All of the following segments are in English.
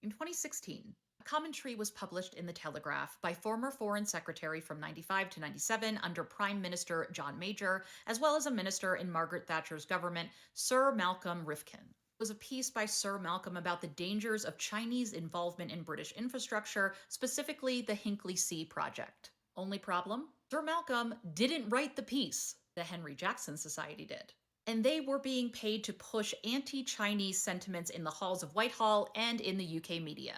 In 2016, a commentary was published in The Telegraph by former Foreign Secretary from 95 to 97 under Prime Minister John Major, as well as a minister in Margaret Thatcher's government, Sir Malcolm Rifkin. It was a piece by Sir Malcolm about the dangers of Chinese involvement in British infrastructure, specifically the Hinkley C project. Only problem? Sir Malcolm didn't write the piece. The Henry Jackson Society did. And they were being paid to push anti-Chinese sentiments in the halls of Whitehall and in the UK media.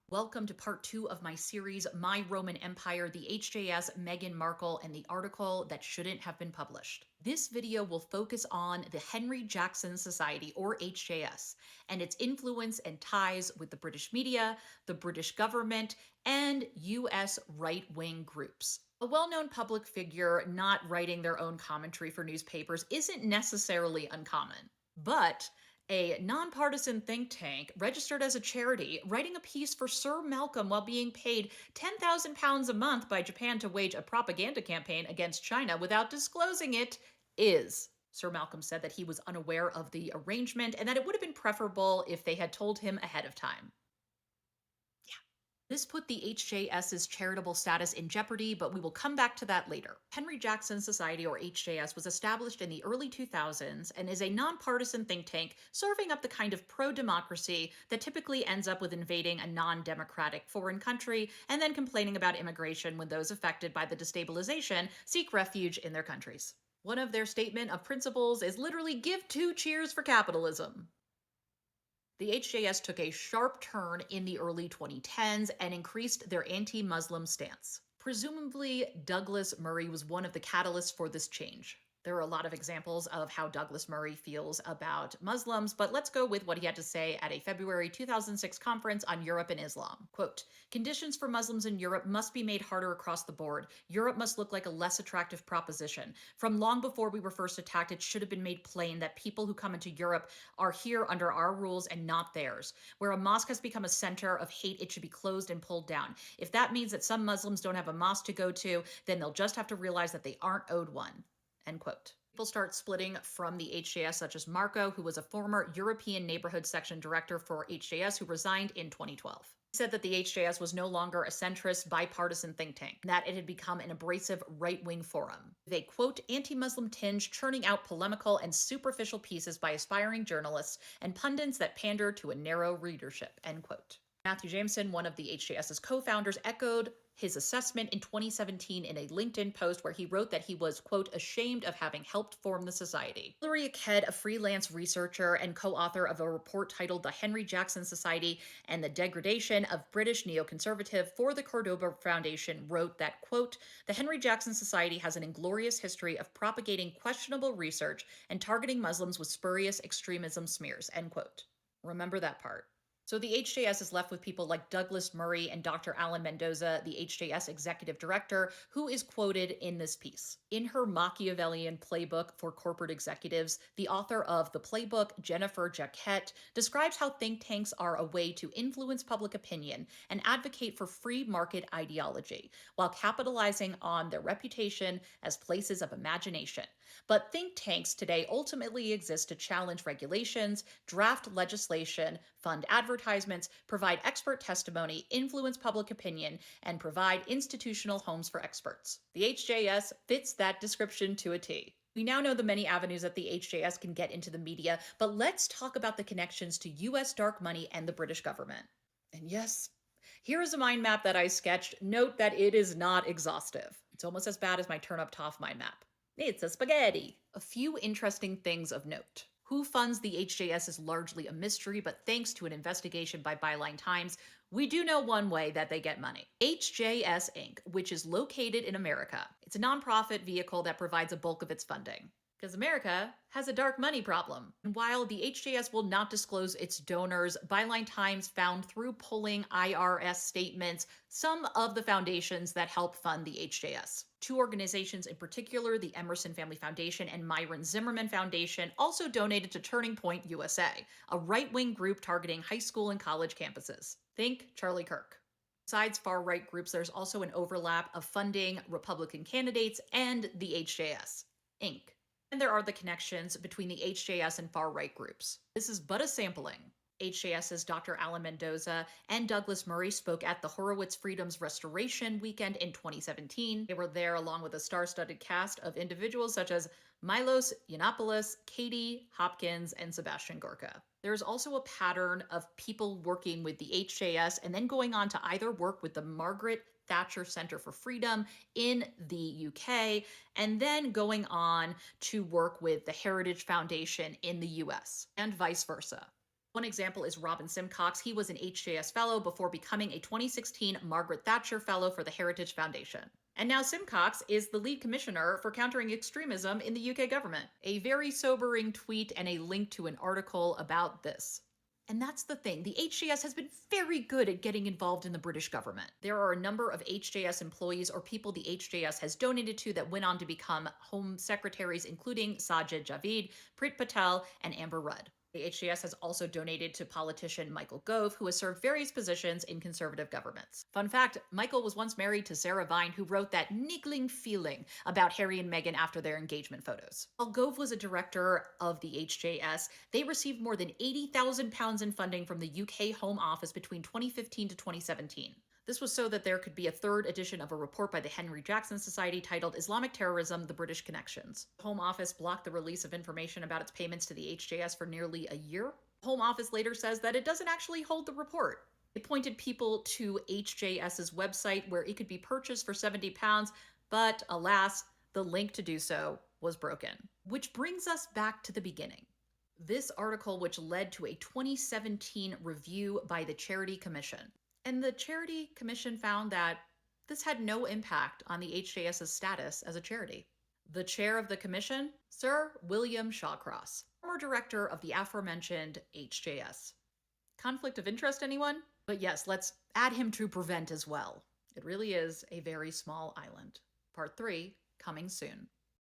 Welcome to part 2 of my series, My Roman Empire, the HJS, Meghan Markle, and the article that shouldn't have been published. This video will focus on the Henry Jackson Society, or HJS, and its influence and ties with the British media, the British government, and US right-wing groups. A well-known public figure not writing their own commentary for newspapers isn't necessarily uncommon. But a nonpartisan think tank registered as a charity writing a piece for Sir Malcolm while being paid £10,000 a month by Japan to wage a propaganda campaign against China without disclosing it is. Sir Malcolm said that he was unaware of the arrangement and that it would have been preferable if they had told him ahead of time. This put the HJS's charitable status in jeopardy, but we will come back to that later. Henry Jackson Society, or HJS, was established in the early 2000s and is a nonpartisan think tank serving up the kind of pro-democracy that typically ends up with invading a non-democratic foreign country and then complaining about immigration when those affected by the destabilization seek refuge in their countries. One of their statement of principles is literally give 2 cheers for capitalism. The HJS took a sharp turn in the early 2010s and increased their anti-Muslim stance. Presumably, Douglas Murray was one of the catalysts for this change. There are a lot of examples of how Douglas Murray feels about Muslims, but let's go with what he had to say at a February 2006 conference on Europe and Islam. Quote, "Conditions for Muslims in Europe must be made harder across the board. Europe must look like a less attractive proposition. From long before we were first attacked, it should have been made plain that people who come into Europe are here under our rules and not theirs. Where a mosque has become a center of hate, it should be closed and pulled down. If that means that some Muslims don't have a mosque to go to, then they'll just have to realize that they aren't owed one." End quote. People start splitting from the HJS, such as Marco, who was a former European Neighborhood Section Director for HJS, who resigned in 2012. He said that the HJS was no longer a centrist, bipartisan think tank, and that it had become an abrasive right-wing forum, with a, quote, anti-Muslim tinge churning out polemical and superficial pieces by aspiring journalists and pundits that pander to a narrow readership, end quote. Matthew Jameson, one of the HJS's co-founders, echoed his assessment in 2017 in a LinkedIn post where he wrote that he was, quote, ashamed of having helped form the society. Hilary Aked, a freelance researcher and co-author of a report titled The Henry Jackson Society and the Degradation of British Neoconservative for the Cordoba Foundation, wrote that, quote, "The Henry Jackson Society has an inglorious history of propagating questionable research and targeting Muslims with spurious extremism smears," end quote. Remember that part. So the HJS is left with people like Douglas Murray and Dr. Alan Mendoza, the HJS executive director, who is quoted in this piece. In her Machiavellian playbook for corporate executives, the author of the playbook, Jennifer Jacquet, describes how think tanks are a way to influence public opinion and advocate for free market ideology, while capitalizing on their reputation as places of imagination. But think tanks today ultimately exist to challenge regulations, draft legislation, fund advertisements, provide expert testimony, influence public opinion, and provide institutional homes for experts. The HJS fits that description to a T. We now know the many avenues that the HJS can get into the media, but let's talk about the connections to US dark money and the British government. And yes, here is a mind map that I sketched. Note that it is not exhaustive. It's almost as bad as my Turn Up Toff mind map. It's a spaghetti. A few interesting things of note. Who funds the HJS is largely a mystery, but thanks to an investigation by Byline Times, we do know one way that they get money. HJS Inc., which is located in America. It's a nonprofit vehicle that provides a bulk of its funding. Because America has a dark money problem. And while the HJS will not disclose its donors, Byline Times found through pulling IRS statements some of the foundations that help fund the HJS. 2 organizations in particular, the Emerson Family Foundation and Myron Zimmerman Foundation, also donated to Turning Point USA, a right-wing group targeting high school and college campuses. Think Charlie Kirk. Besides far-right groups, there's also an overlap of funding Republican candidates and the HJS, Inc. And there are the connections between the HJS and far-right groups. This is but a sampling. HJS's Dr. Alan Mendoza and Douglas Murray spoke at the Horowitz Freedoms Restoration Weekend in 2017. They were there along with a star-studded cast of individuals such as Milos Yiannopoulos, Katie Hopkins, and Sebastian Gorka. There's also a pattern of people working with the HJS and then going on to either work with the Margaret Thatcher Center for Freedom in the UK, and then going on to work with the Heritage Foundation in the US, and vice versa. One example is Robin Simcox. He was an HJS fellow before becoming a 2016 Margaret Thatcher Fellow for the Heritage Foundation. And now Simcox is the lead commissioner for countering extremism in the UK government. A very sobering tweet and a link to an article about this. And that's the thing. The HJS has been very good at getting involved in the British government. There are a number of HJS employees or people the HJS has donated to that went on to become Home Secretaries, including Sajid Javid, Prit Patel, and Amber Rudd. The HJS has also donated to politician Michael Gove, who has served various positions in conservative governments. Fun fact, Michael was once married to Sarah Vine, who wrote that niggling feeling about Harry and Meghan after their engagement photos. While Gove was a director of the HJS, they received more than £80,000 in funding from the UK Home Office between 2015 to 2017. This was so that there could be a third edition of a report by the Henry Jackson Society titled Islamic Terrorism, The British Connections. The Home Office blocked the release of information about its payments to the HJS for nearly a year. The Home Office later says that it doesn't actually hold the report. It pointed people to HJS's website where it could be purchased for £70, but alas, the link to do so was broken. Which brings us back to the beginning. This article, which led to a 2017 review by the Charity Commission. And the Charity Commission found that this had no impact on the HJS's status as a charity. The chair of the commission, Sir William Shawcross, former director of the aforementioned HJS. Conflict of interest, anyone? But yes, let's add him to prevent as well. It really is a very small island. Part 3, coming soon.